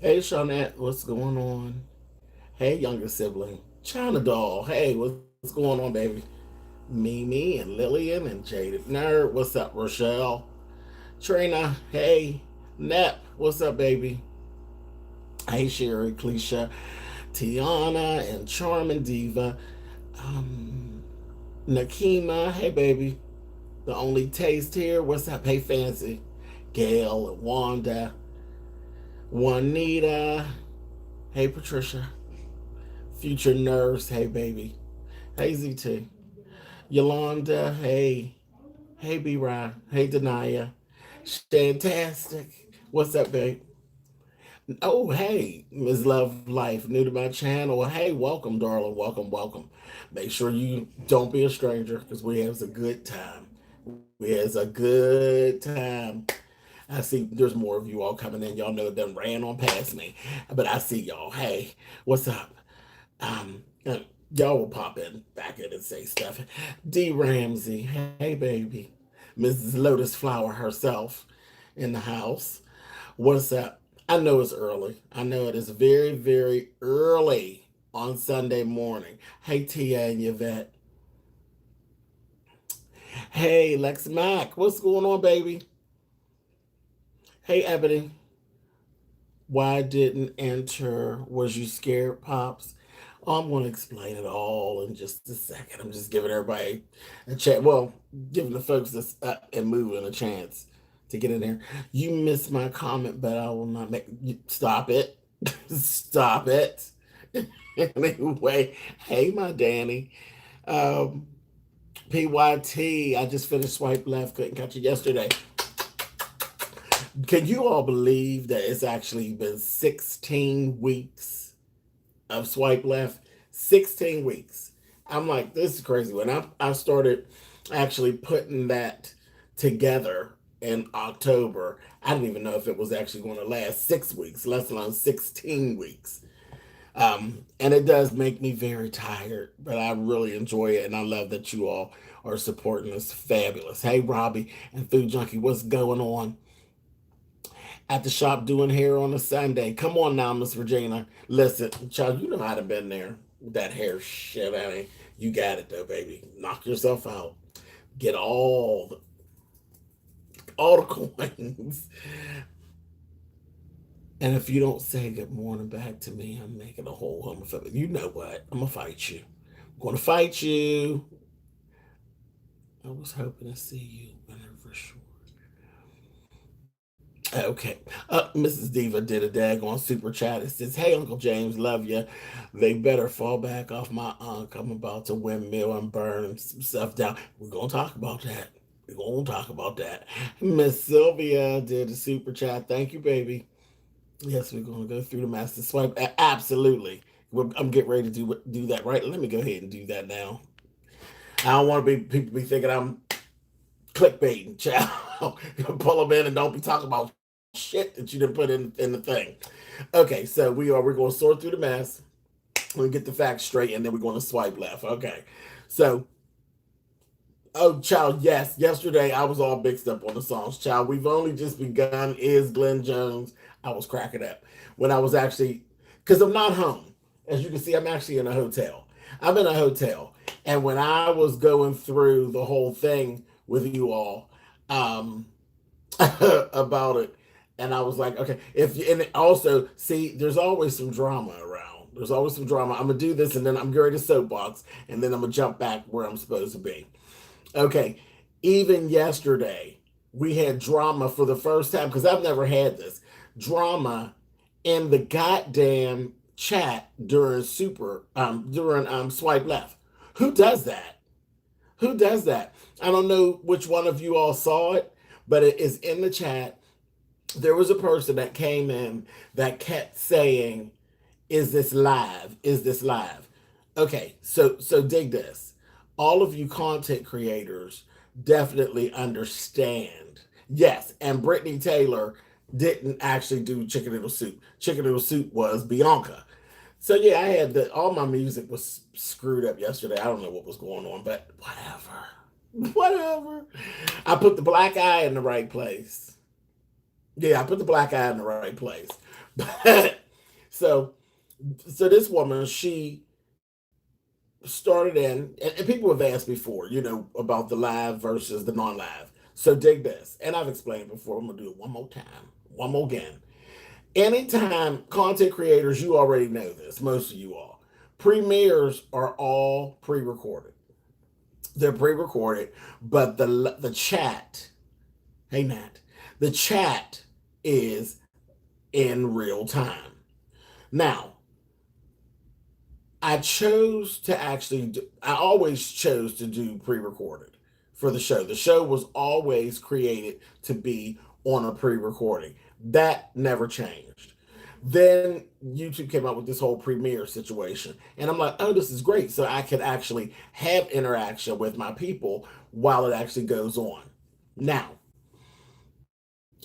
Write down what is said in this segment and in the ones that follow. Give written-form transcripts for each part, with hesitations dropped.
Hey, Shawnette, what's going on? Hey, younger sibling. China Doll, hey, what's going on, baby? Mimi and Lillian and Jaded Nerd, what's up, Rochelle? Trina, hey. Nep, what's up, baby? Hey, Sherry, Cleisha, Tiana, and Charmin Diva. Um, Nakima, hey, baby. The only taste here, what's up? Hey, Fancy. Gail and Wanda. Juanita, hey, Patricia. Future Nurse, hey, baby. Hey, ZT. Yolanda, hey. Hey, B Rye. Hey, Denia. Fantastic. What's up, babe? Oh, hey, Ms. Love Life, new to my channel. Hey, welcome, darling. Welcome, welcome. Make sure you don't be a stranger because we have a good time. We has a good time. I see there's more of you all coming in. Y'all know it done ran on past me. But I see y'all. Hey, what's up? Uh, y'all will pop in back in and say stuff. D Ramsey, hey baby. Mrs. Lotus Flower herself in the house. What's up? I know it's early. I know it is very, very early on Sunday morning. Hey Tia and Yvette. Hey Lex Mac. What's going on, baby? Hey Ebony. Why didn't enter? Was you scared, Pops? Oh, I'm going to explain it all in just a second. I'm just giving everybody a chance. Well, giving the folks that's up and moving a chance to get in there. You missed my comment, but I will not make you stop it. Stop it. Anyway, hey, my Danny. Um, PYT, I just finished Swipe Left, couldn't catch it yesterday. Can you all believe that it's actually been 16 weeks of Swipe Left? 16 weeks. I'm like, this is crazy. When I started actually putting that together in October, I didn't even know if it was actually going to last 6 weeks, let alone 16 weeks. And it does make me very tired, but I really enjoy it, and I love that you all are supporting this fabulous. Hey, Robbie and Food Junkie, what's going on? At the shop doing hair on a Sunday. Come on now, Miss Regina. Listen, child, you know how to been there with that hair shit. I mean, you got it though, baby. Knock yourself out. Get all the coins. And if you don't say good morning back to me, I'm making a whole homophobic. You know what? I'm gonna fight you. I'm gonna fight you. I was hoping to see you whenever sure. Okay. Mrs. Diva did a daggone super chat. It says, hey, Uncle James, love you. They better fall back off my unk. I'm about to windmill and burn some stuff down. We're going to talk about that. We're going to talk about that. Miss Sylvia did a super chat. Thank you, baby. Yes, we're going to go through the master swipe. Absolutely. I'm getting ready to do that, right? Let me go ahead and do that now. I don't want to be people be thinking I'm clickbaiting, child. Pull them in and don't be talking about shit that you didn't put in the thing. Okay, so we're going to sort through the mess. We get the facts straight, and then we're going to swipe left. Okay, so child, yes. Yesterday I was all mixed up on the songs, child. We've only just begun. Is Glenn Jones? I was cracking up when I was actually because I'm not home. As you can see, I'm actually in a hotel. I'm in a hotel, and when I was going through the whole thing with you all, um, about it, and I was like, okay, if and also see, there's always some drama around. There's always some drama. I'm gonna do this, and then I'm going to soapbox, and then I'm gonna jump back where I'm supposed to be. Okay, even yesterday we had drama for the first time because I've never had this drama in the goddamn chat during swipe left. Who does that? Who does that? I don't know which one of you all saw it, but it is in the chat. There was a person that came in that kept saying, "Is this live? Is this live?" Okay, so dig this. All of you content creators definitely understand. Yes, and Brittany Taylor didn't actually do Chicken Little Soup. Chicken Little Soup was Bianca. So yeah, I had all my music was screwed up yesterday. I don't know what was going on, but whatever. Whatever. I put the black eye in the right place. Yeah, I put the black eye in the right place. so so this woman, she started in, and people have asked before, about the live versus the non-live. So dig this, and I've explained before. I'm gonna do it one more time, one more again. Anytime content creators, you already know this, most of you all, premieres are all pre-recorded. They're pre-recorded, but the chat, hey Nat, the chat is in real time. Now, I always chose to do pre recorded for the show. The show was always created to be on a pre recording. That never changed. Then YouTube came up with this whole premiere situation. And I'm like, oh, this is great. So I could actually have interaction with my people while it actually goes on. Now,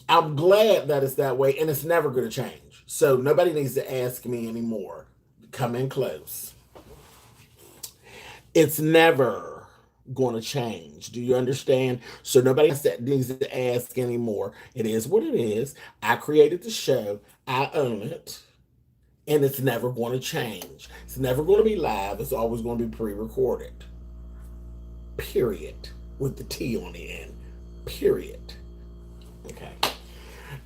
I'm glad that it's that way, and it's never going to change. So nobody needs to ask me anymore. Come in close. It's never going to change. Do you understand? So nobody needs to ask anymore. It is what it is. I created the show. I own it. And it's never going to change. It's never going to be live. It's always going to be pre-recorded. Period. With the T on the end. Period. Okay.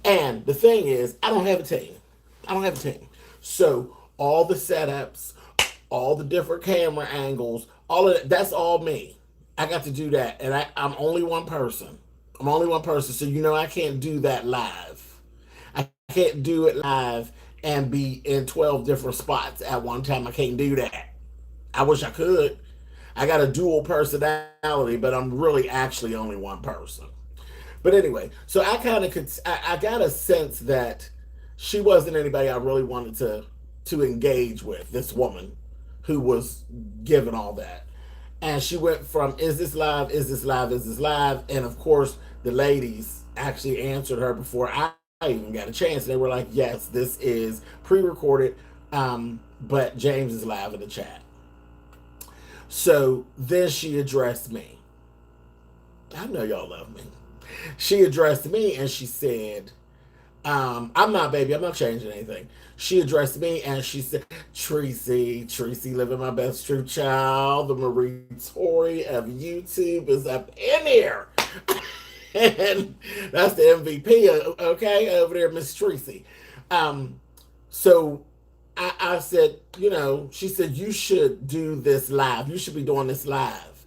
And the thing is, I don't have a team. So all the setups, all the different camera angles, all of that, that's all me. I got to do that. And I'm only one person. So I can't do that live. I can't do it live and be in 12 different spots at one time. I can't do that. I wish I could. I got a dual personality, but I'm really actually only one person. But anyway, so I kind of I got a sense that she wasn't anybody I really wanted to engage with, this woman who was given all that. And she went from, is this live, is this live, is this live? And of course, the ladies actually answered her before I even got a chance. They were like, yes, this is pre-recorded, but James is live in the chat. So then she addressed me. I know y'all love me. She addressed me and she said, I'm not changing anything. She addressed me and she said, Tracy, living my best truth, child. The Marie Tory of YouTube is up in here. And that's the MVP, okay, over there, Miss Tracy. So I said, she said, you should do this live. You should be doing this live.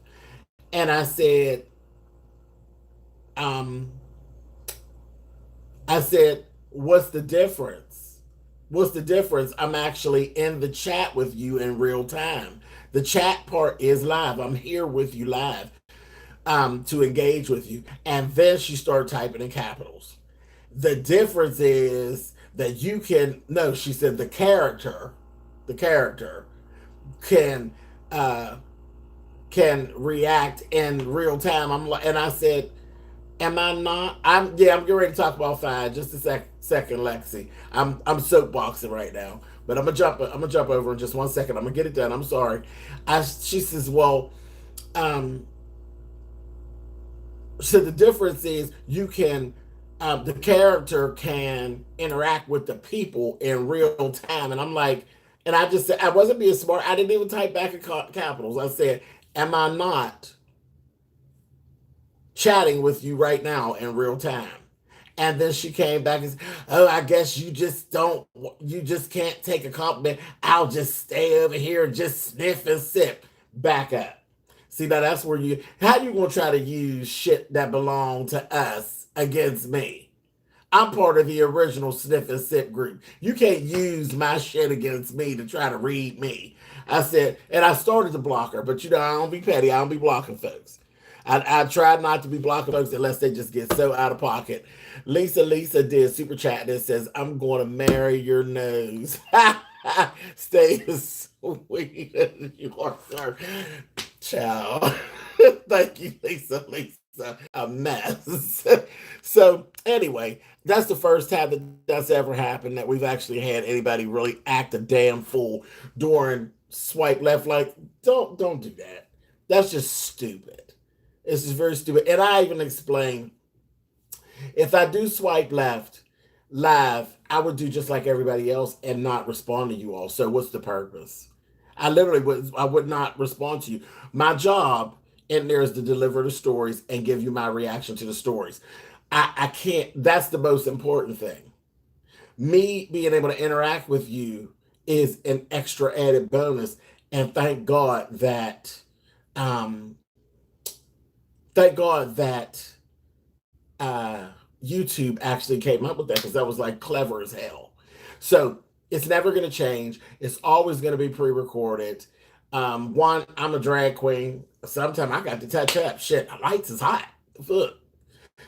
And I said, what's the difference? I'm actually in the chat with you in real time. The chat part is live. I'm here with you live to engage with you. And then she started typing in capitals. The difference is that you can, no, she said the character can react in real time. And I said, am I not? I'm getting ready to talk about fire. Just a second, Lexi. I'm soapboxing right now, but I'm gonna jump over in just 1 second. I'm gonna get it done. I'm sorry. She says, well, so the difference is you can, the character can interact with the people in real time, and I'm like, and I just said I wasn't being smart. I didn't even type back in capitals. I said, am I not chatting with you right now in real time? And then she came back and said, oh, I guess you just can't take a compliment. I'll just stay over here and just sniff and sip. Back up. See, now that's where how you gonna try to use shit that belong to us against me? I'm part of the original sniff and sip group. You can't use my shit against me to try to read me. I said, and I started to block her, but I don't be petty. I don't be blocking folks. I tried not to be blocking folks unless they just get so out of pocket. Lisa did super chat that says, I'm going to marry your nose. Stay as sweet as you are, sir. Ciao. Thank you, Lisa. A mess. So anyway, that's the first time that's ever happened that we've actually had anybody really act a damn fool during swipe left. Like, don't do that. That's just stupid. It's just very stupid. And I even explained, if I do swipe left, live, I would do just like everybody else and not respond to you all. So what's the purpose? I would not respond to you. My job in there is to deliver the stories and give you my reaction to the stories. I can't, that's the most important thing. Me being able to interact with you is an extra added bonus. And um, thank God that uh, YouTube actually came up with that because that was like clever as hell. So it's never going to change. It's always going to be pre-recorded. One, I'm a drag queen. Sometimes I got to touch up. Shit, the lights is hot. Look,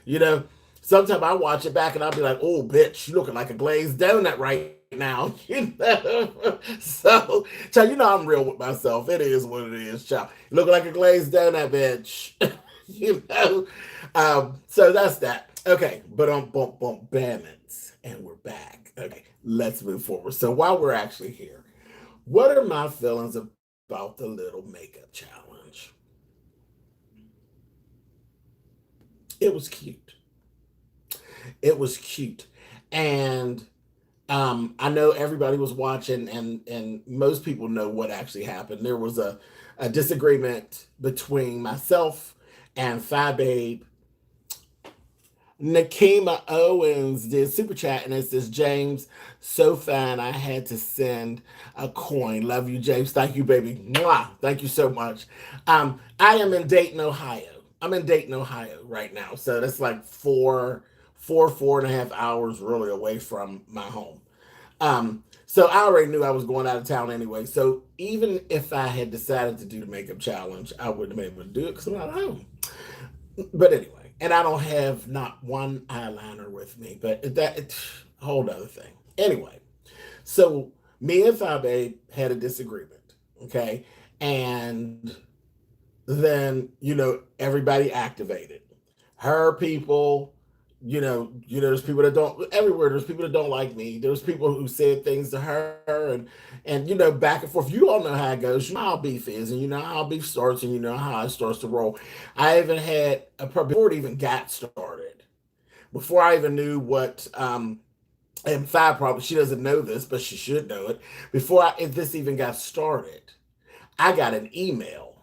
you know. Sometimes I watch it back and I'll be like, "Oh, bitch, you looking like a glazed donut right now." You know. So you know I'm real with myself. It is what it is, child. You look like a glazed donut, bitch. You know. So that's that. Okay, but bump balance, and we're back. Okay, let's move forward. So while we're actually here, what are my feelings about the little makeup challenge? It was cute. It was cute, and I know everybody was watching, and most people know what actually happened. There was a disagreement between myself and Phi Babe. Nakima Owens did super chat and it says, James, so fine I had to send a coin. Love you, James. Thank you, baby. Mwah. Thank you so much. I am in Dayton, Ohio. I'm in Dayton, Ohio right now. So that's like four and a half hours really away from my home. So I already knew I was going out of town anyway. So even if I had decided to do the makeup challenge, I wouldn't have been able to do it because I'm not home. But anyway, and I don't have not one eyeliner with me, but a whole other thing. Anyway, so me and Fabe had a disagreement, okay? And then, everybody activated. Her people, there's people that don't everywhere. There's people that don't like me. There's people who said things to her and back and forth. You all know how it goes. You know how beef is, and you know how beef starts, and you know how it starts to roll. I even had before it even got started, before I even knew what and Five probably she doesn't know this, but she should know it. If this even got started, I got an email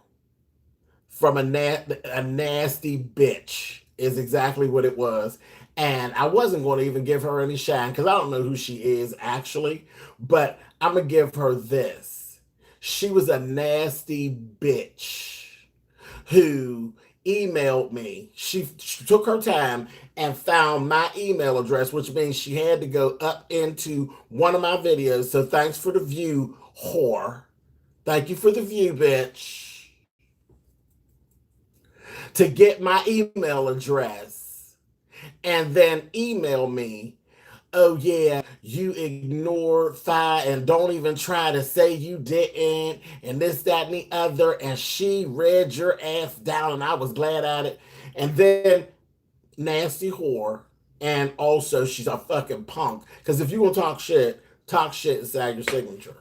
from a nasty bitch is exactly what it was. And I wasn't going to even give her any shine because I don't know who she is actually, but I'm going to give her this. She was a nasty bitch who emailed me. She took her time and found my email address, which means she had to go up into one of my videos. So thanks for the view, whore. Thank you for the view, bitch. To get my email address and then email me, oh yeah, you ignored Phi and don't even try to say you didn't and this, that, and the other. And she read your ass down and I was glad at it. And then nasty whore. And also she's a fucking punk. Because if you want to talk shit and sag your signature.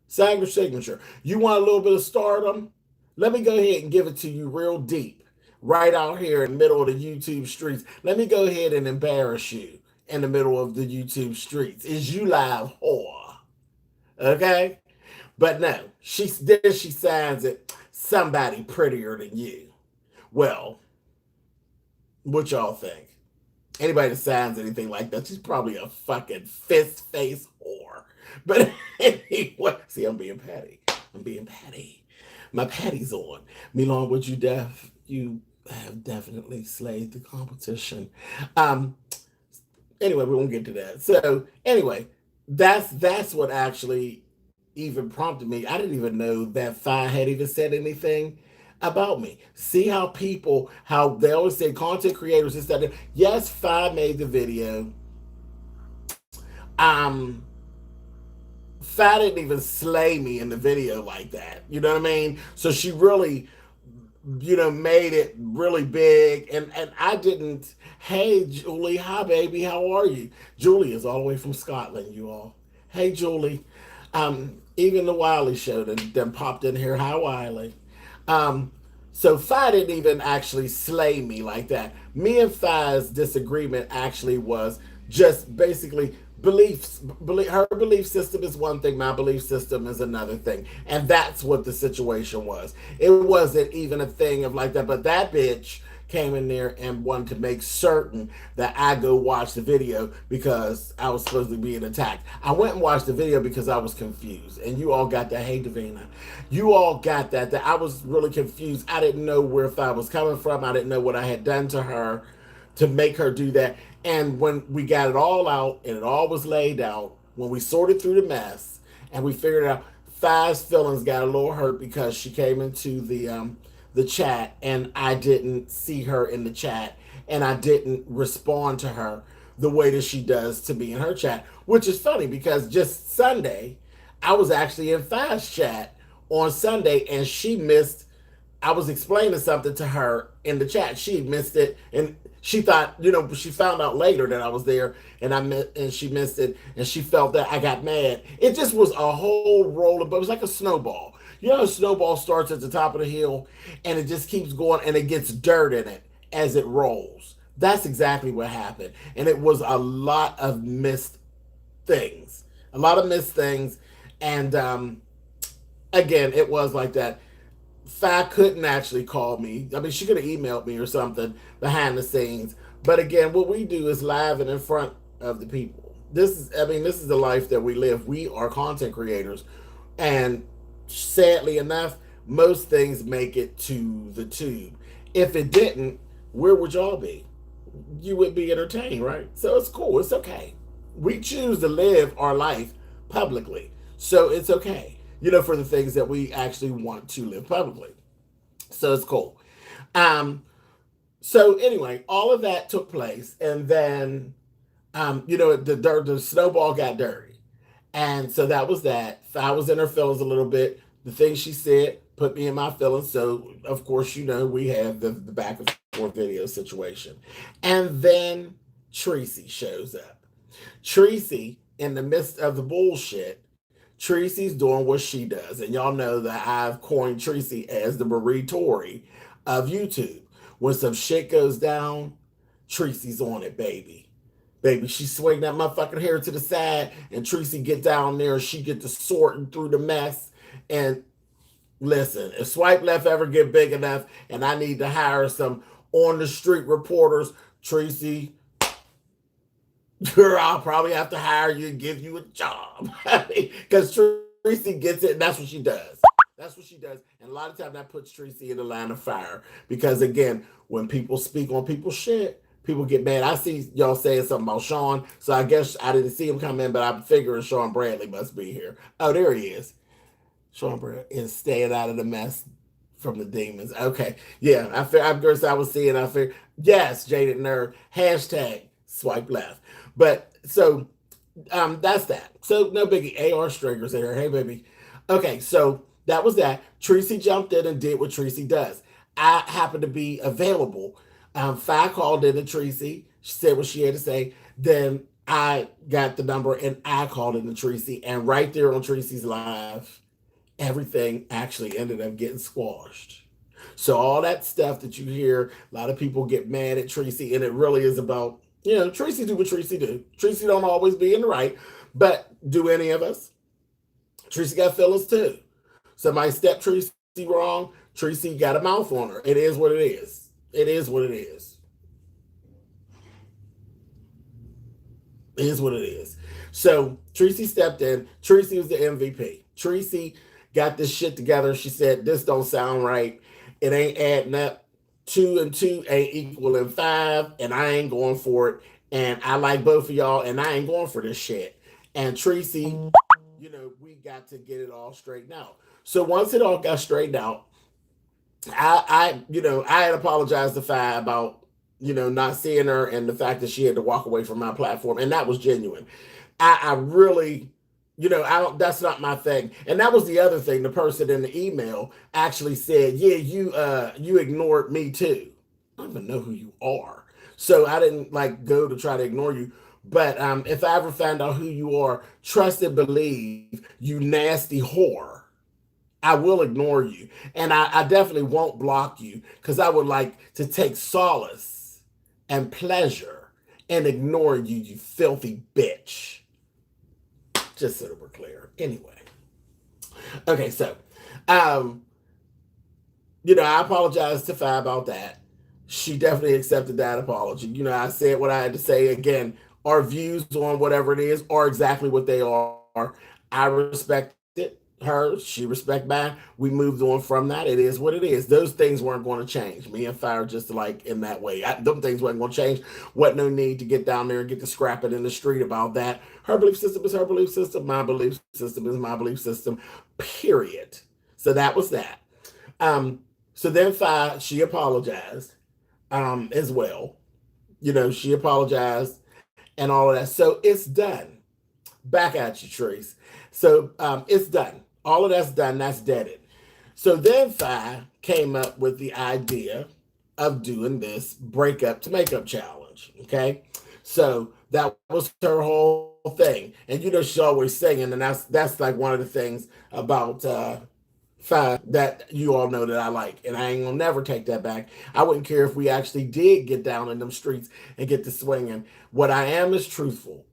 Sag your signature. You want a little bit of stardom? Let me go ahead and give it to you real deep. Right out here in the middle of the YouTube streets. Let me go ahead and embarrass you in the middle of the YouTube streets. Is you live whore? Okay? But no, she signs it, somebody prettier than you. Well, what y'all think? Anybody that signs anything like that, she's probably a fucking fist face whore. But anyway, see, I'm being patty. My patty's on. Milan, would you have definitely slayed the competition. Anyway, we won't get to that. So anyway, that's what actually even prompted me. I didn't even know that Phi had even said anything about me. See how they always say content creators and stuff. Yes, Phi made the video. Phi didn't even slay me in the video like that. You know what I mean? So she really made it really big. And I didn't, hey, Julie, hi, baby, how are you? Julie is all the way from Scotland, you all. Hey, Julie. Even the Wiley show then popped in here. Hi, Wiley. So Phi didn't even actually slay me like that. Me and Phi's disagreement actually was just basically her belief system is one thing, my belief system is another thing, and that's what the situation was. It wasn't even a thing of like that, but that bitch came in there and wanted to make certain that I go watch the video because I was supposed to be being attacked. I went and watched the video because I was confused, and you all got that. Hey, Davina, you all got that. That I was really confused. I didn't know where I was coming from. I didn't know what I had done to her to make her do that. And when we got it all out and it all was laid out, when we sorted through the mess and we figured out, Five's feelings got a little hurt because she came into the chat and I didn't see her in the chat and I didn't respond to her the way that she does to me in her chat, which is funny because just Sunday I was actually in Five's chat on Sunday and she missed. I was explaining something to her in the chat. She missed it, and she thought, she found out later that I was there, and she missed it, and she felt that I got mad. It just was a whole roll of, but it was like a snowball. You know, a snowball starts at the top of the hill, and it just keeps going, and it gets dirt in it as it rolls. That's exactly what happened, and it was a lot of missed things, and again, it was like that. Fi couldn't actually call me. I mean, she could have emailed me or something behind the scenes. But again, what we do is live and in front of the people. This is the life that we live. We are content creators. And sadly enough, most things make it to the tube. If it didn't, where would y'all be? You would be entertained, right? So it's cool. It's okay. We choose to live our life publicly. So it's okay, for the things that we actually want to live publicly. So it's cool. So anyway, all of that took place, and then, the snowball got dirty, and so that was that. I was in her feelings a little bit. The things she said put me in my feelings. So of course, we have the back and forth video situation, and then Tracy shows up. Tracy, in the midst of the bullshit, Tracy's doing what she does. And y'all know that I've coined Tracy as the Marie Tory of YouTube. When some shit goes down, Tracy's on it, baby. Baby, she swing that motherfucking hair to the side, and Tracy get down there and she get to sorting through the mess. And listen, if Swipe Left ever get big enough and I need to hire some on the street reporters, Tracy, girl, I'll probably have to hire you and give you a job. Because Tracy gets it, and that's what she does. That's what she does. And a lot of times that puts Tracy in the line of fire. Because again, when people speak on people's shit, people get mad. I see y'all saying something about Sean, so I guess I didn't see him come in, but I'm figuring Sean Bradley must be here. Oh, there he is. Sean Bradley is staying out of the mess from the demons. Okay. Yeah, I was seeing, I figured, yes, Jaded Nerd, hashtag Swipe Left. But so that's that. So no biggie. AR Strangers in here. Hey, baby. Okay, so that was that. Tracy jumped in and did what Tracy does. I happened to be available. Fi called in to Tracy. She said what she had to say. Then I got the number and I called in to Tracy. And right there on Tracy's live, everything actually ended up getting squashed. So all that stuff that you hear, a lot of people get mad at Tracy, and it really is about, Tracy do what Tracy do. Tracy don't always be in the right, but do any of us? Tracy got feelings too. Somebody stepped Tracy wrong. Tracy got a mouth on her. It is what it is. It is what it is. It is what it is. So Tracy stepped in. Tracy was the MVP. Tracy got this shit together. She said, this don't sound right. It ain't adding up. 2 and 2 ain't equaling 5, and I ain't going for it. And I like both of y'all, and I ain't going for this shit. And Tracy, we got to get it all straightened out. So once it all got straightened out, I had apologized to Fi about, not seeing her and the fact that she had to walk away from my platform, and that was genuine. I really, that's not my thing. And that was the other thing. The person in the email actually said, yeah, you ignored me too. I don't even know who you are. So I didn't go to try to ignore you. But if I ever find out who you are, trust and believe, you nasty whore, I will ignore you. And I definitely won't block you, because I would like to take solace and pleasure and ignoring you, you filthy bitch. Just so that we're clear. Anyway. Okay, so, um, I apologize to Fi about that. She definitely accepted that apology. I said what I had to say. Again, our views on whatever it is are exactly what they are. I respected her. She respect mine. We moved on from that. It is what it is. Those things weren't going to change. Me and Fi are just like in that way. Them things weren't going to change. What no need to get down there and get to scrapping in the street about that. Her belief system is her belief system. My belief system is my belief system. Period. So that was that. So then Fi, she apologized as well. She apologized and all of that. So it's done. Back at you, Trace. So it's done. All of that's done. That's deaded. So then Fi came up with the idea of doing this breakup to makeup challenge. Okay. So that was her whole thing. And she's always singing, and that's like one of the things about Fi that you all know that I like. And I ain't gonna never take that back. I wouldn't care if we actually did get down in them streets and get to swinging. What I am is truthful.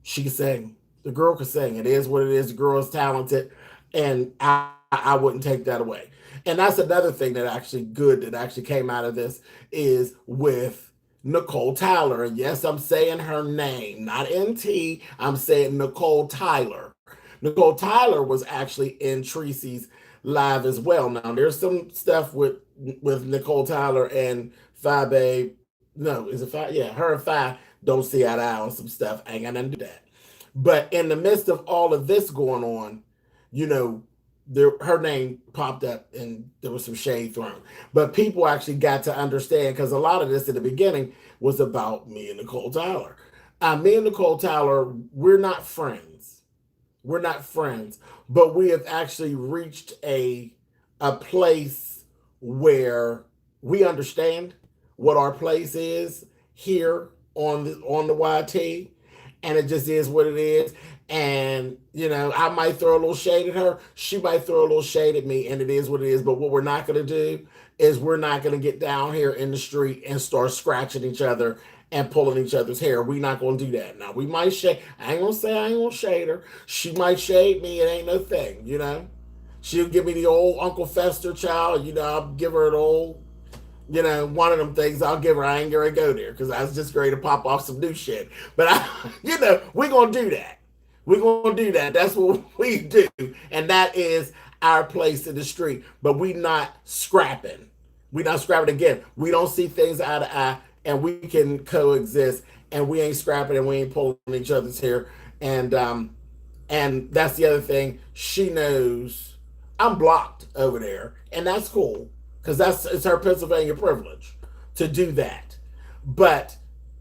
She can sing. The girl can sing. It is what it is. The girl is talented, and I wouldn't take that away. And that's another thing that actually came out of this is with Nicole Tyler. And yes, I'm saying her name, not NT. I'm saying Nicole Tyler. Nicole Tyler was actually in Tracy's live as well. Now, there's some stuff with Nicole Tyler and Fi Babe. No, is it Fi? Yeah, her and Fi don't see eye to eye on some stuff. I ain't got nothing to do that. But in the midst of all of this going on, her name popped up and there was some shade thrown. But people actually got to understand, because a lot of this in the beginning was about me and Nicole Tyler. Me and Nicole Tyler, we're not friends. We're not friends, but we have actually reached a place where we understand what our place is here on the YT, and it just is what it is. And I might throw a little shade at her, she might throw a little shade at me, and it is what it is. But what we're not going to do is we're not going to get down here in the street and start scratching each other and pulling each other's hair. We're not going to do that. Now, we might shade. I ain't going to say I ain't going to shade her. She might shade me. It ain't no thing, She'll give me the old Uncle Fester child. I'll give her an old, one of them things I'll give her. I ain't going to go there because I was just ready to pop off some new shit. But, we're going to do that. We're going to do that. That's what we do. And that is our place in the street. But we not scrapping. We not scrapping again. We don't see things eye to eye. And we can coexist, and we ain't scrapping, and we ain't pulling each other's hair. And that's the other thing. She knows I'm blocked over there, and that's cool because it's her Pennsylvania privilege to do that. But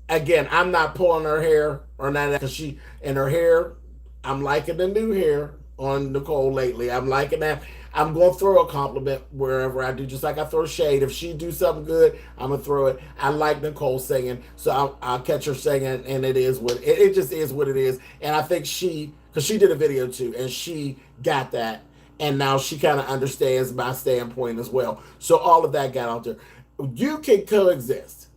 again, I'm not pulling her hair or none of that, because she and her hair. I'm liking the new hair on Nicole lately. I'm liking that. I'm going to throw a compliment wherever I do, just like I throw shade. If she do something good, I'm going to throw it. I like Nicole singing, so I'll catch her singing, and it is what it just is what it is. And I think because she did a video too, and she got that, and now she kind of understands my standpoint as well. So all of that got out there. You can coexist.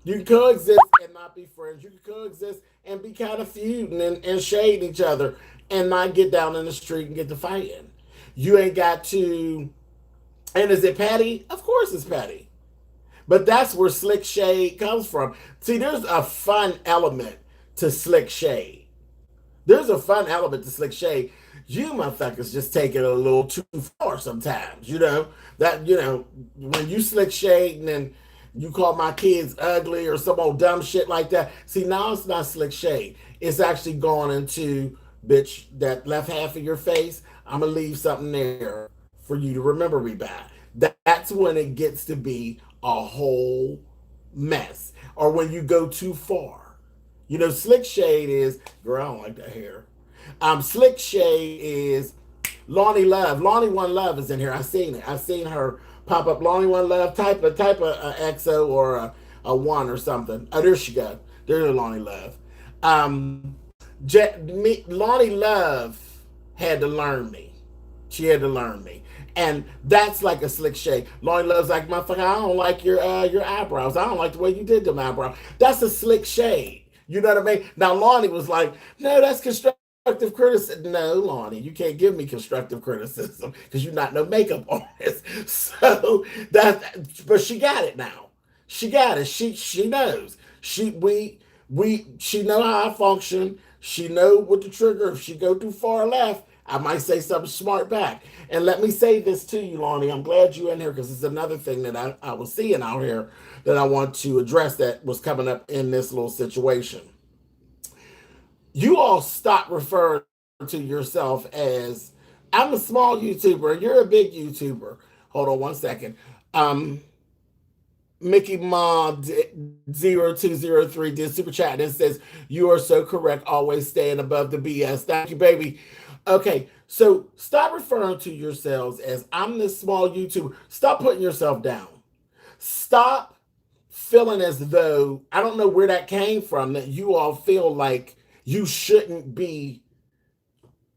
You can coexist and not be friends. You can coexist and be kind of feuding and shading each other and not get down in the street and get to fighting. You ain't got to. And is it petty? Of course it's petty. But that's where slick shade comes from. See, there's a fun element to slick shade. There's a fun element to slick shade. You motherfuckers just take it a little too far sometimes. When you slick shade and then you call my kids ugly or some old dumb shit like that. See, now it's not slick shade. It's actually going into, bitch, that left half of your face, I'm going to leave something there for you to remember me by. That's when it gets to be a whole mess. Or when you go too far. Slick shade is, girl, I don't like that hair. Slick shade is Lonnie Love. Lonnie One Love is in here. I seen it. I seen her pop up. Lonnie One Love. Type a XO or a one or something. Oh, there she go. There's Lonnie Love. Lonnie Love had to learn me. She had to learn me. And that's like a slick shade. Lonnie Love's like, motherfucker, I don't like your eyebrows. I don't like the way you did them eyebrows. That's a slick shade. You know what I mean? Now Lonnie was like, no, that's constructive criticism. No, Lonnie, you can't give me constructive criticism because you're not no makeup artist. So but she got it now. She got it. She knows. She know how I function. She know what the trigger. If she go too far left, I might say something smart back. And let me say this to you, Lonnie. I'm glad you're in here because it's another thing that I was seeing out here that I want to address that was coming up in this little situation. You all stop referring to yourself as, I'm a small YouTuber, you're a big YouTuber. Hold on one second. Mickey Ma 0203 did super chat and says, you are so correct, always staying above the BS. Thank you, baby. Okay, so stop referring to yourselves as, I'm this small YouTuber. Stop putting yourself down. Stop feeling as though, I don't know where that came from, that you all feel like you shouldn't be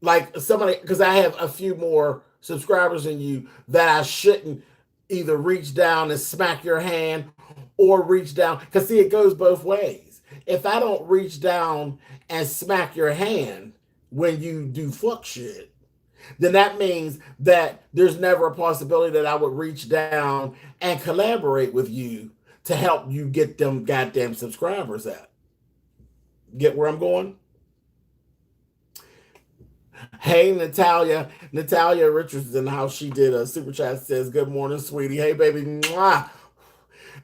like somebody, because I have a few more subscribers than you, that I shouldn't either reach down and smack your hand or reach down. Because see, it goes both ways. If I don't reach down and smack your hand when you do fuck shit, then that means that there's never a possibility that I would reach down and collaborate with you to help you get them goddamn subscribers up. Get where I'm going? Hey, Natalia Richardson, how she did a super chat, says, good morning, sweetie. Hey, baby. Mwah.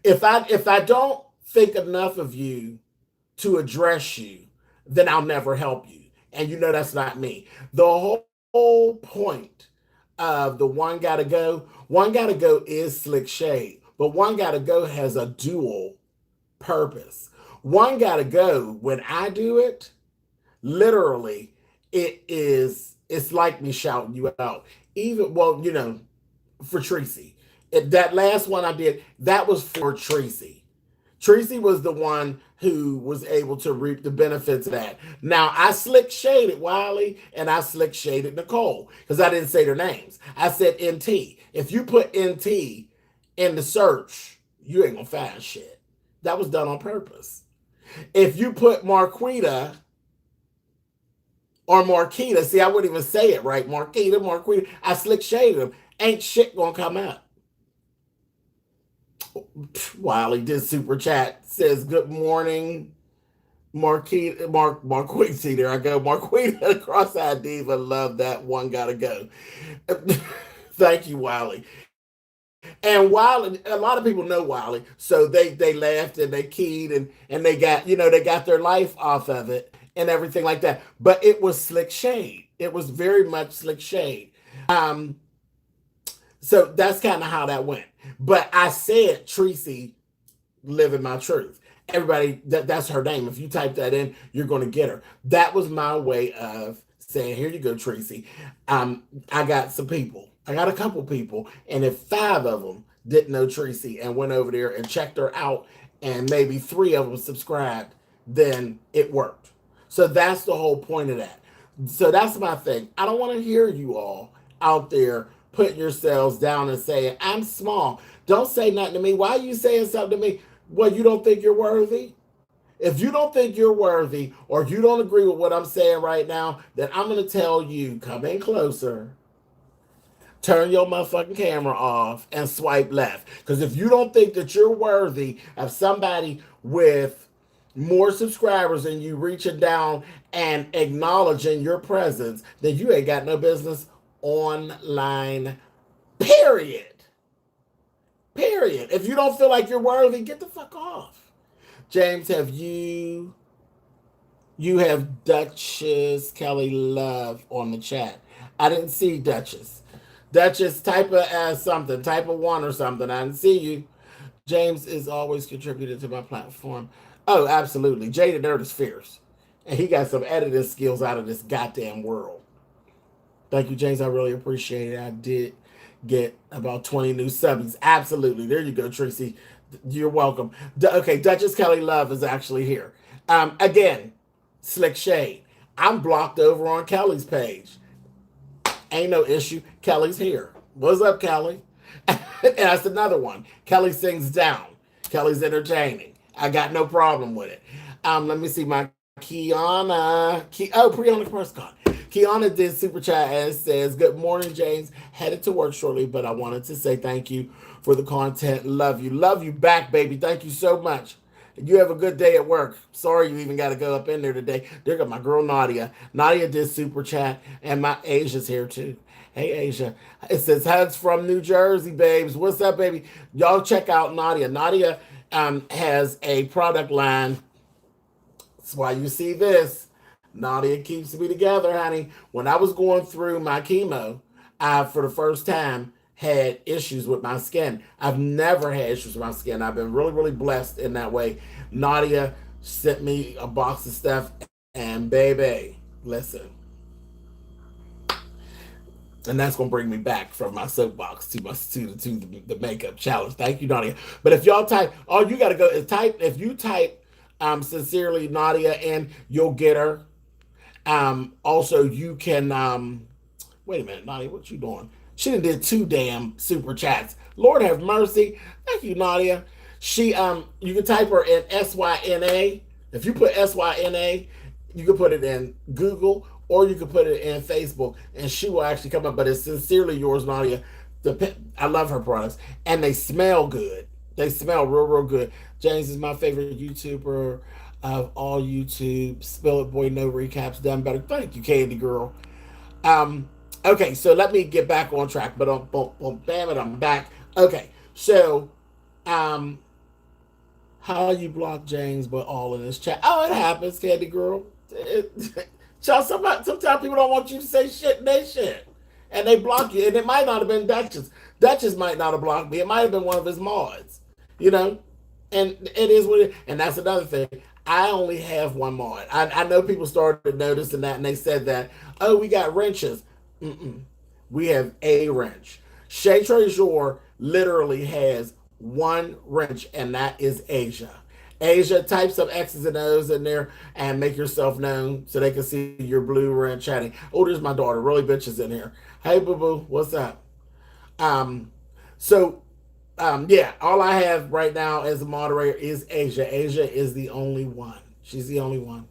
If I don't think enough of you to address you, then I'll never help you. And you know that's not me. The whole point of the One Gotta Go is slick shade. But One Gotta Go has a dual purpose. One Gotta Go, when I do it, literally, it's like me shouting you out. Even, well, you know, for Tracy. That last one I did, that was for Tracy. Tracy was the one who was able to reap the benefits of that. Now, I slick shaded Wiley and I slick shaded Nicole because I didn't say their names. I said NT. If you put NT in the search, you ain't gonna find shit. That was done on purpose. If you put Marquita or Marquita, see, I wouldn't even say it right. Marquita, I slick shaded them. Ain't shit gonna come out. Wiley did super chat, says, good morning, Marquita. See, there I go. Marquita, cross-eyed diva, love that One Gotta Go. Thank you, Wiley. And Wiley, a lot of people know Wiley, so they laughed and they keyed and they got, they got their life off of it and everything like that. But it was slick shade. It was very much slick shade. So that's kind of how that went. But I said Tracy living my truth. Everybody, that's her name. If you type that in, you're going to get her. That was my way of saying, here you go, Tracy. I got some people. I got a couple people. And if 5 of them didn't know Tracy and went over there and checked her out and maybe 3 of them subscribed, then it worked. So that's the whole point of that. So that's my thing. I don't want to hear you all out there putting yourselves down and saying, I'm small. Don't say nothing to me. Why are you saying something to me? Well, you don't think you're worthy? If you don't think you're worthy or you don't agree with what I'm saying right now, then I'm going to tell you, come in closer, turn your motherfucking camera off and swipe left. Because if you don't think that you're worthy of somebody with more subscribers than you reaching down and acknowledging your presence, then you ain't got no business online, period. If you don't feel like you're worthy, get the fuck off. James, have you have Duchess Kelly Love on the chat? I didn't see Duchess. Duchess, type of something, type of 1 or something. I didn't see you. James is always contributed to my platform. Oh, absolutely. Jada Nerd is fierce. And he got some editing skills out of this goddamn world. Thank you, James. I really appreciate it. I did get about 20 new subbies. Absolutely. There you go, Tracy. You're welcome. Okay, Duchess Kelly Love is actually here. Again, slick shade. I'm blocked over on Kelly's page. Ain't no issue. Kelly's here. What's up, Kelly? And that's another one. Kelly sings down. Kelly's entertaining. I got no problem with it. Let me see my Brianna Prescott. Kiana did super chat and says, "Good morning, James. Headed to work shortly, but I wanted to say thank you for the content. Love you back, baby. Thank you so much. You have a good day at work. Sorry you even got to go up in there today. There got my girl Nadia. Nadia did super chat, and my Asia's here too. Hey Asia, it says hugs from New Jersey, babes. What's up, baby? Y'all check out Nadia. Nadia has a product line. That's why you see this. Nadia keeps me together, honey. When I was going through my chemo, I, for the first time, had issues with my skin. I've never had issues with my skin. I've been really, really blessed in that way. Nadia sent me a box of stuff, and baby, listen. And that's gonna bring me back from my soapbox to the makeup challenge. Thank you, Nadia. But if y'all type, all you gotta go is type. If you type sincerely Nadia, and you'll get her. Also, you can wait a minute, Nadia, what you doing? She done did 2 damn super chats. Lord have mercy. Thank you, Nadia. She you can type her in SYNA. If you put SYNA, you can put it in Google or you can put it in Facebook, and she will actually come up. But it's sincerely yours, Nadia. I love her products, and they smell good. They smell real, real good. James is my favorite YouTuber of all YouTube. Spillitboy, no recaps, done better. Thank you, Candy Girl. Okay, so let me get back on track. But bam it, I'm back. Okay, so how you block James but all in this chat? Oh, it happens, Candy Girl. Sometimes people don't want you to say shit and they shit. And they block you. And it might not have been Duchess. Duchess might not have blocked me. It might have been one of his mods. You know? And it is what it is. And that's another thing. I only have one mod. I know people started noticing that and they said that, oh, we got wrenches. We have a wrench. Chez Trésor literally has one wrench, and that is Asia. Asia, type some X's and O's in there and make yourself known so they can see your blue wrench chatting. Oh, there's my daughter. Really bitches in here. Hey, boo-boo. What's up? Yeah, all I have right now as a moderator is Asia. Asia is the only one. She's the only one.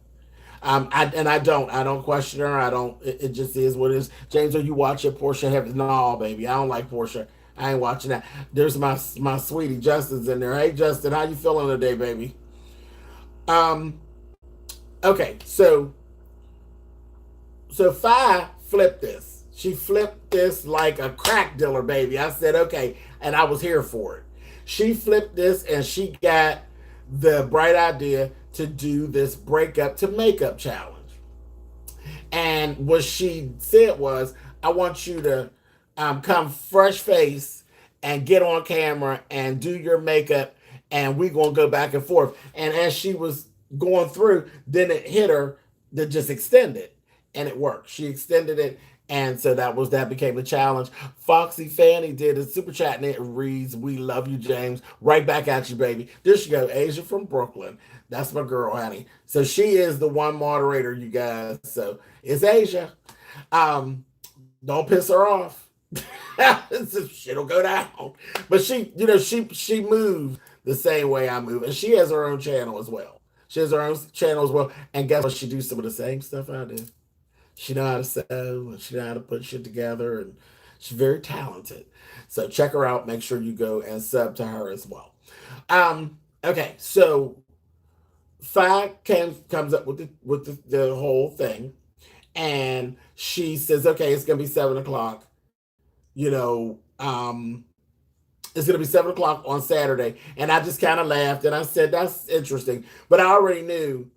I don't question her. It just is what it is. James, are you watching Portia Heavy? No, baby, I don't like Portia. I ain't watching that. There's my sweetie Justin's in there. Hey, Justin, how you feeling today, baby? Okay, so Fi flipped this. She flipped this like a crack dealer, baby. I said, okay, and I was here for it. She flipped this, and she got the bright idea to do this breakup to makeup challenge. And what she said was, I want you to come fresh face and get on camera and do your makeup, and we're going to go back and forth. And as she was going through, then it hit her to just extend it, and it worked. She extended it, and so that became the challenge. Foxy Fanny did a super chat, and it reads, "We love you, James." Right back at you, baby. There she go, Asia from Brooklyn. That's my girl, honey. So she is the one moderator, you guys. So it's Asia. Don't piss her off. Shit'll go down. But she moves the same way I move, and she has her own channel as well. And guess what? She do some of the same stuff I do. She know how to sew, and she know how to put shit together, and she's very talented. So check her out. Make sure you go and sub to her as well. Okay, so Fi comes up with the whole thing, and she says, okay, it's gonna be 7:00. It's gonna be 7:00 on Saturday. And I just kind of laughed and I said, that's interesting. But I already knew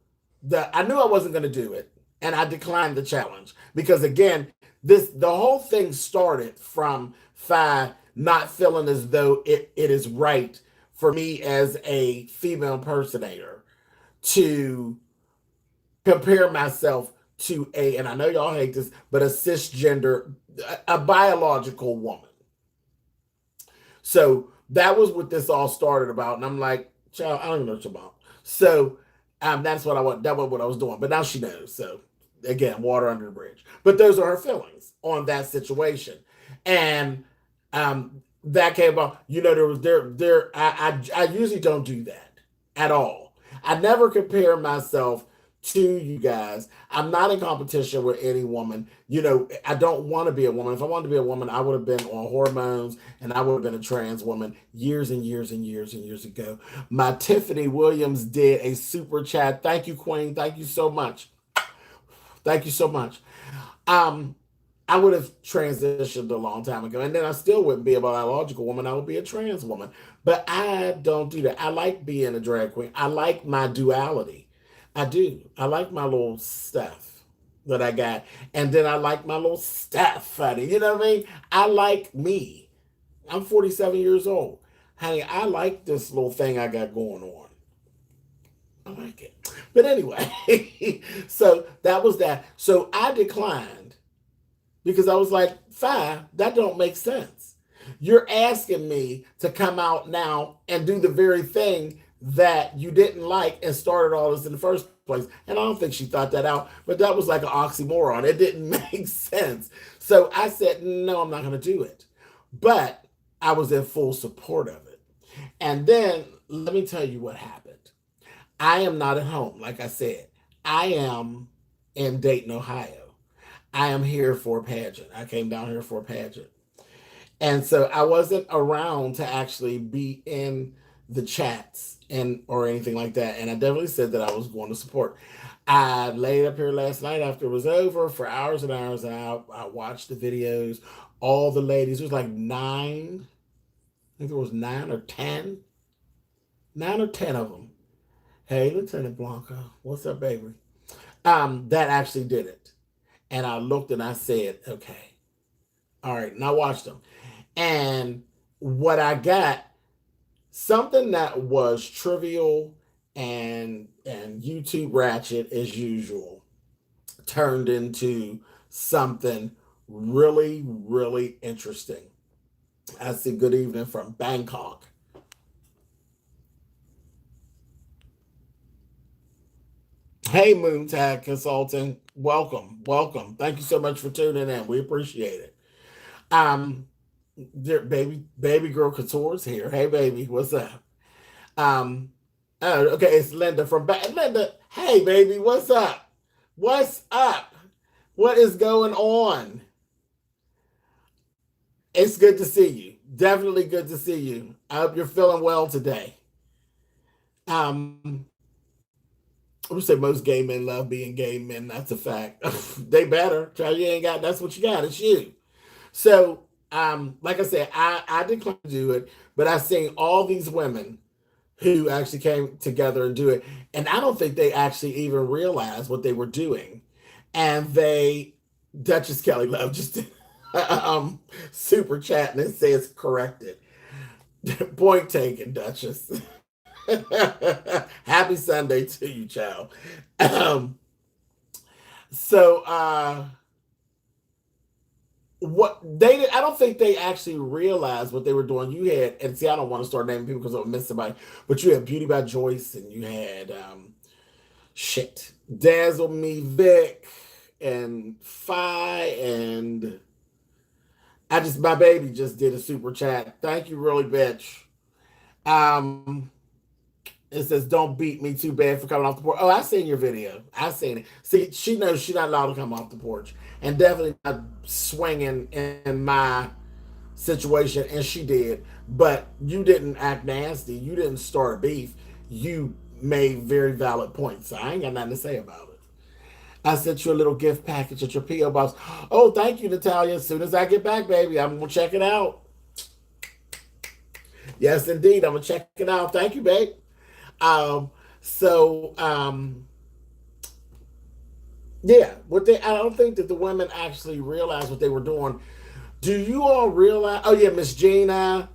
I wasn't gonna do it. And I declined the challenge. Because again, the whole thing started from Fi not feeling as though it is right for me as a female impersonator to compare myself to and I know y'all hate this, but a cisgender, a biological woman. So that was what this all started about. And I'm like, child, I don't even know what you're about. So that's what I want. That was what I was doing. But now she knows. So again, water under the bridge. But those are her feelings on that situation. And That came about. I usually don't do that at all. I never compare myself to you guys. I'm not in competition with any woman. I don't want to be a woman. If I wanted to be a woman, I would have been on hormones and I would have been a trans woman years and years and years and years ago. My Tiffany Williams did a super chat. Thank you, Queen. Thank you so much. Thank you so much. I would have transitioned a long time ago, and then I still wouldn't be a biological woman. I would be a trans woman. But I don't do that. I like being a drag queen. I like my duality. I do. I like my little stuff that I got. And then I like my little stuff, honey. You know what I mean? I like me. I'm 47 years old. Honey, I like this little thing I got going on. I like it. But anyway, so that was that. So I declined because I was like, fine, that don't make sense. You're asking me to come out now and do the very thing that you didn't like and started all this in the first place. And I don't think she thought that out, but that was like an oxymoron. It didn't make sense. So I said, no, I'm not going to do it. But I was in full support of it. And then let me tell you what happened. I am not at home, like I said. I am in Dayton, Ohio. I am here for a pageant. I came down here for a pageant. And so I wasn't around to actually be in the chats or anything like that. And I definitely said that I was going to support. I laid up here last night after it was over for hours and hours, and I watched the videos. All the ladies, there was like 9. I think there was 9 or 10. 9 or 10 of them. Hey, Lieutenant Blanca, what's up, baby? That actually did it. And I looked and I said, okay. All right, and I watched them. And what I got, something that was trivial and YouTube ratchet as usual, turned into something really, really interesting. I see good evening from Bangkok. Hey, Moontag Consulting, welcome. Thank you so much for tuning in. We appreciate it. Baby girl Couture's here. Hey, baby, what's up? Oh, okay, it's Linda from Linda. Hey, baby, what's up? What's up? What is going on? It's good to see you. Definitely good to see you. I hope you're feeling well today. I would say most gay men love being gay men. That's a fact. They better. Try you ain't got. That's what you got. It's you. So, like I said, I declined to do it, but I've seen all these women who actually came together and do it, and I don't think they actually even realized what they were doing. And Duchess Kelly Love just super chat and it says corrected. Point taken, Duchess. Happy Sunday to you, child. What they did, I don't think they actually realized what they were doing. You had, and see, I don't want to start naming people because I'll miss somebody, but you had Beauty by Joyce, and you had Dazzle Me Vic and Fi, and my baby just did a super chat. Thank you, really, bitch. It says, don't beat me too bad for coming off the porch. Oh, I seen your video. I seen it. See, she knows she's not allowed to come off the porch. And definitely not swinging in my situation. And she did. But you didn't act nasty. You didn't start a beef. You made very valid points. So I ain't got nothing to say about it. I sent you a little gift package at your P.O. box. Oh, thank you, Natalia. As soon as I get back, baby, I'm going to check it out. Yes, indeed. I'm going to check it out. Thank you, babe. Yeah, I don't think that the women actually realized what they were doing. Do you all realize? Oh yeah, Miss Gina,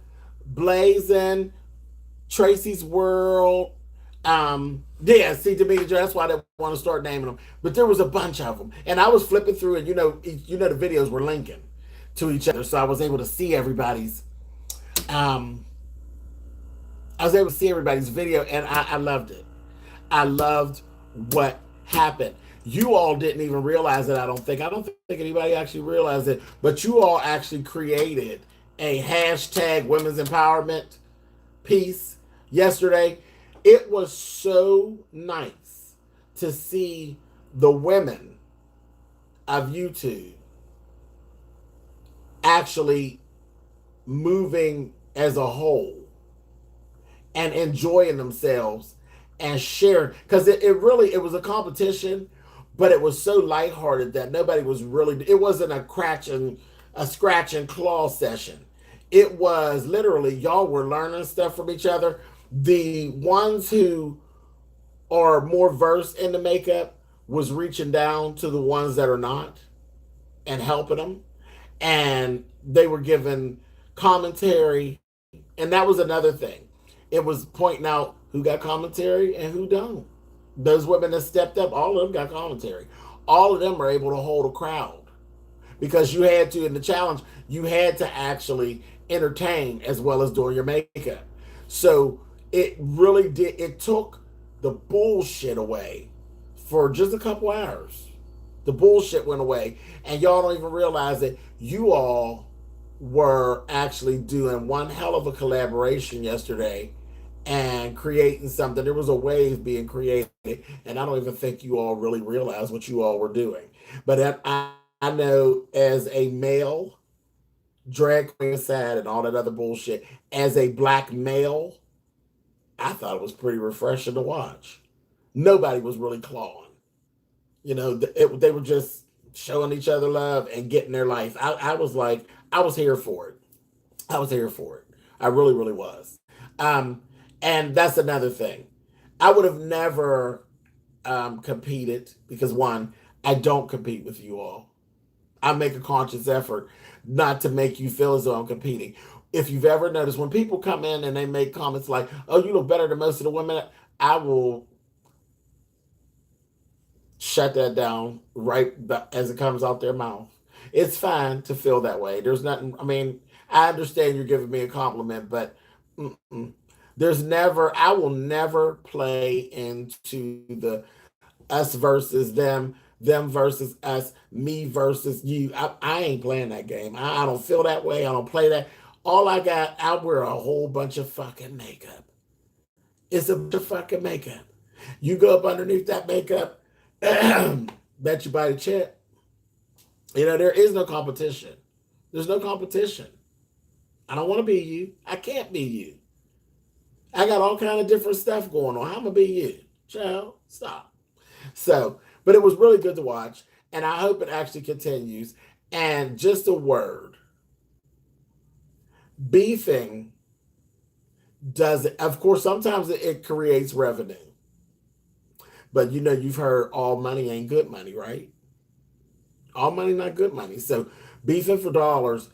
Blazing, Tracy's World. Yeah, see, Demetra, that's why they want to start naming them. But there was a bunch of them, and I was flipping through it. You know, the videos were linking to each other, so I was able to see everybody's. I was able to see everybody's video, and I loved it. I loved what happened. You all didn't even realize it, I don't think. I don't think anybody actually realized it, but you all actually created a hashtag women's empowerment piece yesterday. It was so nice to see the women of YouTube actually moving as a whole and enjoying themselves and sharing, because it was a competition, but it was so lighthearted that nobody was really, it wasn't a scratch and claw session. It was literally y'all were learning stuff from each other. The ones who are more versed in the makeup was reaching down to the ones that are not and helping them, and they were given commentary, and that was another thing. It was pointing out who got commentary and who don't. Those women that stepped up, all of them got commentary. All of them are able to hold a crowd, because you had to, in the challenge, you had to actually entertain as well as doing your makeup. So it really did, it took the bullshit away for just a couple hours. The bullshit went away, and y'all don't even realize that you all were actually doing one hell of a collaboration yesterday and creating something. There was a wave being created, and I don't even think you all really realized what you all were doing. But I know, as a male, drag queen aside and all that other bullshit, as a black male, I thought it was pretty refreshing to watch. Nobody was really clawing. They were just showing each other love and getting their life. I was like, I was here for it. I was here for it. I really, really was. And that's another thing. I would have never competed, because one, I don't compete with you all. I make a conscious effort not to make you feel as though I'm competing. If you've ever noticed, when people come in and they make comments like, "Oh, you look better than most of the women," I will shut that down right as it comes out their mouth. It's fine to feel that way. There's nothing. I mean, I understand you're giving me a compliment, but there's never. I will never play into the us versus them versus us, me versus you. I ain't playing that game. I don't feel that way. I don't play that. All I got, I wear a whole bunch of fucking makeup. It's a bunch of fucking makeup. You go up underneath that makeup, bet you buy the check. There is no competition. There's no competition. I don't want to be you. I can't be you. I got all kind of different stuff going on. How am I gonna be you? Child, stop. So, but it was really good to watch, and I hope it actually continues. And just a word, beefing does it. Of course, sometimes it creates revenue. But you've heard all money ain't good money, right? All money not good money. So beefing for dollars,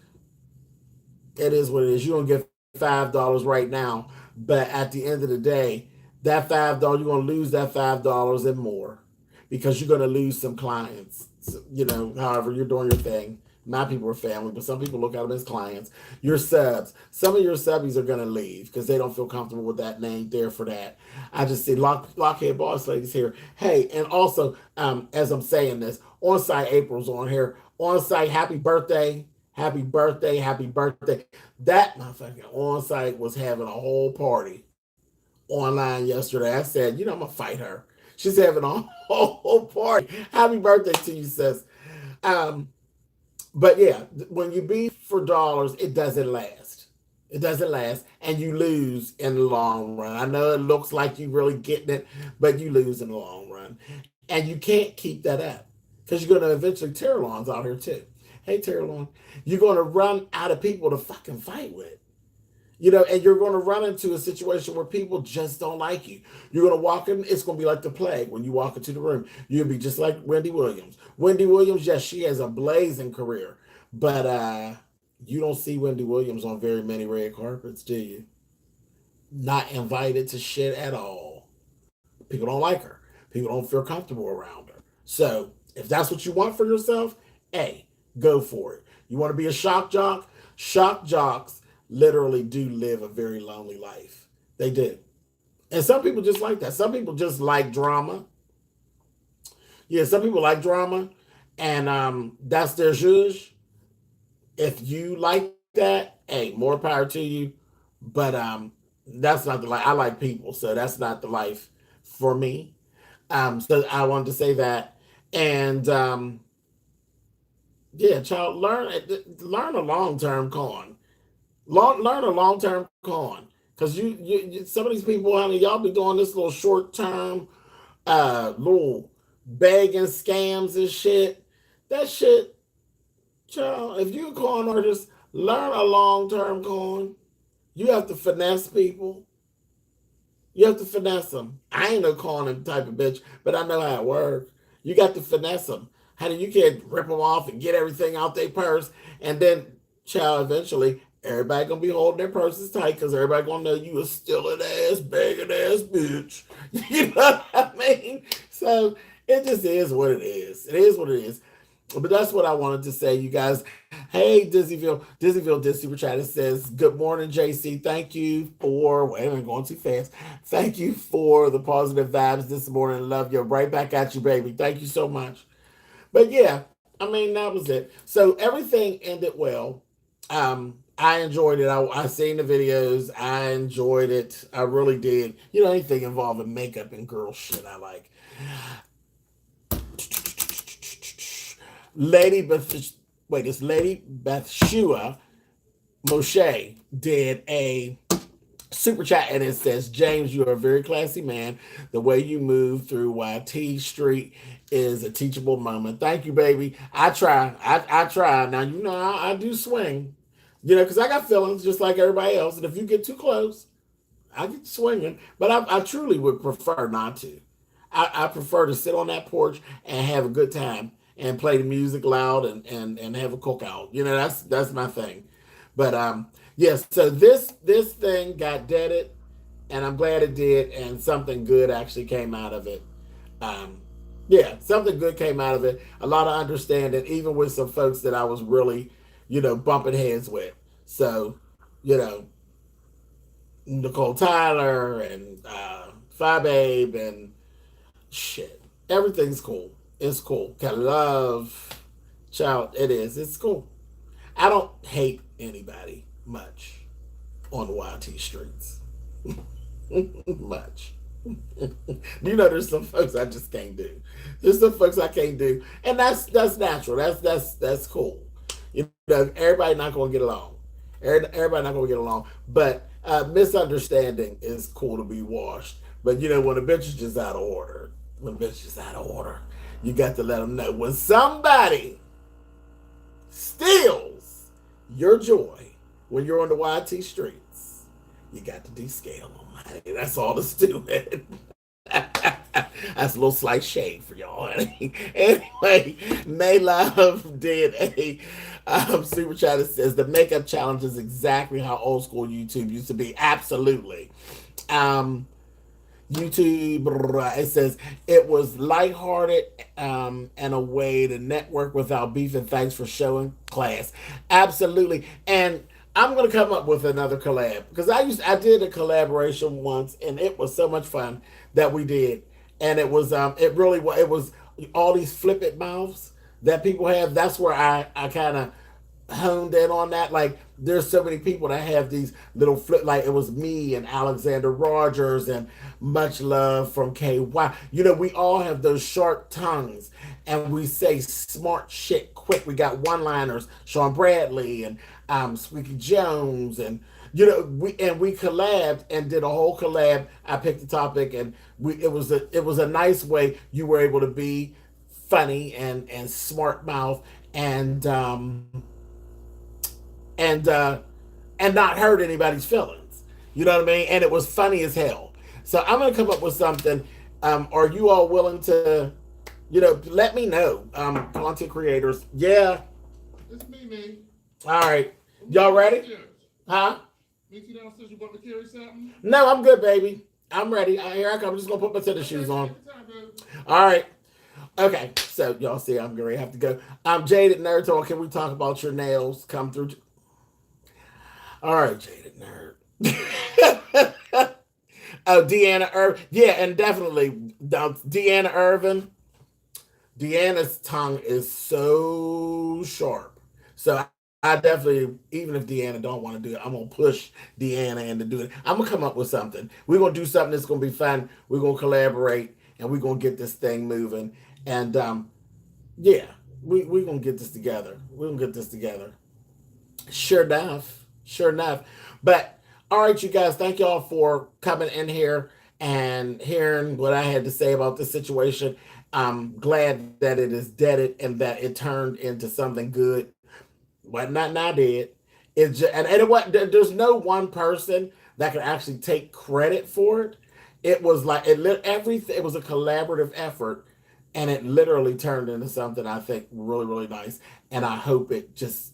it is what it is. You're gonna get $5 right now, but at the end of the day, that $5, you're gonna lose that $5 and more, because you're gonna lose some clients. So, however you're doing your thing. My people are family, but some people look at them as clients. Your subs, some of your subbies are gonna leave because they don't feel comfortable with that name there for that. I just see Lockhead Boss Ladies here. Hey, and also, as I'm saying this, on site April's on here. On site, happy birthday. Happy birthday, happy birthday. That motherfucker on site was having a whole party online yesterday. I said, I'm gonna fight her. She's having a whole party. Happy birthday to you, sis. But yeah, when you beef for dollars, it doesn't last. It doesn't last, and you lose in the long run. I know it looks like you really getting it, but you lose in the long run. And you can't keep that up, because you're going to eventually, Terralon's out here too. Hey, Terralon, you're going to run out of people to fucking fight with. And you're going to run into a situation where people just don't like you. You're going to walk in, it's going to be like the plague when you walk into the room. You'll be just like Wendy Williams. Wendy Williams, yes, she has a blazing career, but you don't see Wendy Williams on very many red carpets, do you? Not invited to shit at all. People don't like her. People don't feel comfortable around her. So if that's what you want for yourself, hey, go for it. You want to be a shock jock? Shock jocks literally do live a very lonely life. They do. And some people just like that. Some people just like drama. Yeah, some people like drama, and that's their zhuzh. If you like that, hey, more power to you. But that's not the life. I like people, so that's not the life for me. So I wanted to say that. And yeah, child, learn a long term con. Learn a long term con. Because some of these people, honey, y'all be doing this little short term, little begging scams and shit. That shit, child, if you a con artist, learn a long term con. You have to finesse people. You have to finesse them. I ain't no calling type of bitch, but I know how it works. You got to finesse them. Honey, you can't rip them off and get everything out their purse, and then, child, eventually, everybody gonna be holding their purses tight because everybody gonna know you a stealing ass, begging ass bitch. You know what I mean? So it just is what it is. It is what it is. But that's what I wanted to say, you guys. Hey, Disneyville did super chat. It says, "Good morning, JC. Thank you for wait a minute, going too fast. Thank you for the positive vibes this morning. Love you. Right back at you, baby. Thank you so much." But yeah, I mean that was it. So everything ended well. I enjoyed it. I seen the videos. I enjoyed it. I really did. You know, anything involving makeup and girl shit, I like. It's Lady Bathshua Moshe did a super chat and it says, "James, you are a very classy man. The way you move through YT Street is a teachable moment." Thank you, baby. I try. I try. Now, you know, I do swing, you know, because I got feelings just like everybody else. And if you get too close, I get swinging. But I truly would prefer not to. I prefer to sit on that porch and have a good time and play the music loud and have a cookout. You know, that's my thing. But yes, so this thing got deaded, and I'm glad it did, and something good actually came out of it. Um, yeah, something good came out of it. A lot of understanding, even with some folks that I was really, you know, bumping heads with. So, you know, Nicole Tyler and Phi Babe and shit. Everything's cool. It's cool. Got love. Child, it is. It's cool. I don't hate anybody much on the YT streets. Much. You know, there's some folks I just can't do. There's some folks I can't do. And that's natural. That's cool. You know, everybody not gonna get along. Everybody not gonna get along. But misunderstanding is cool to be washed. But you know, when a bitch is just out of order, you got to let them know. When somebody steals your joy when you're on the YT streets, you got to descale them. That's all that's to it. That's a little slight shade for y'all. Anyway, May Love did a super chat that says the makeup challenge is exactly how old school YouTube used to be. Absolutely. YouTube, it says it was lighthearted and a way to network without beef, and thanks for showing class. Absolutely. And I'm gonna come up with another collab because I did a collaboration once and it was so much fun that we did. And it was it was all these flip it mouths that people have. That's where I kind of honed in on that. Like there's so many people that have these little flip, like it was me and Alexander Rogers and Much Love from KY. You know, we all have those sharp tongues and we say smart shit quick. We got one-liners, Sean Bradley and Squeaky Jones, and you know, we collabed and did a whole collab. I picked the topic and it was a nice way you were able to be funny and smart mouth and not hurt anybody's feelings. You know what I mean? And it was funny as hell. So I'm gonna come up with something. Are you all willing to, you know, let me know? Content creators. Yeah. It's me. All right. Y'all ready? Huh? Meet you downstairs. You want to carry something? No, I'm good, baby. I'm ready. Here I come. I'm just gonna put my tennis shoes on. All right. Okay. So y'all see, I'm gonna have to go. I'm Jaded Nerd Talk. Can we talk about your nails? Come through. All right, Jaded Nerd. Oh, Deanna Irvin. Yeah, and definitely Deanna Irvin. Deanna's tongue is so sharp. So I definitely, even if Deanna don't want to do it, I'm gonna push Deanna into doing it. I'm gonna come up with something. We're gonna do something that's gonna be fun. We're gonna collaborate, and we're gonna get this thing moving. And yeah, we're gonna get this together. We're gonna get this together. Sure enough, sure enough. But all right, you guys, thank y'all for coming in here and hearing what I had to say about this situation. I'm glad that it is deaded and that it turned into something good. What not did. It's just, and what there's no one person that can actually take credit for it. It was like everything. It was a collaborative effort, and it literally turned into something I think really nice. And I hope it just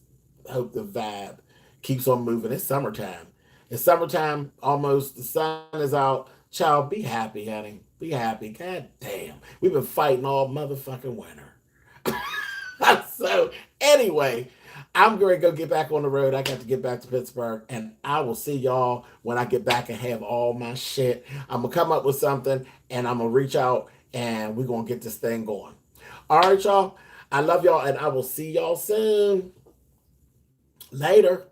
hope the vibe keeps on moving. It's summertime. It's summertime almost. The sun is out. Child, be happy, honey. Be happy. God damn, we've been fighting all motherfucking winter. So anyway, I'm going to go get back on the road. I got to get back to Pittsburgh, and I will see y'all when I get back and have all my shit. I'm going to come up with something, and I'm going to reach out, and we're going to get this thing going. All right, y'all. I love y'all, and I will see y'all soon. Later.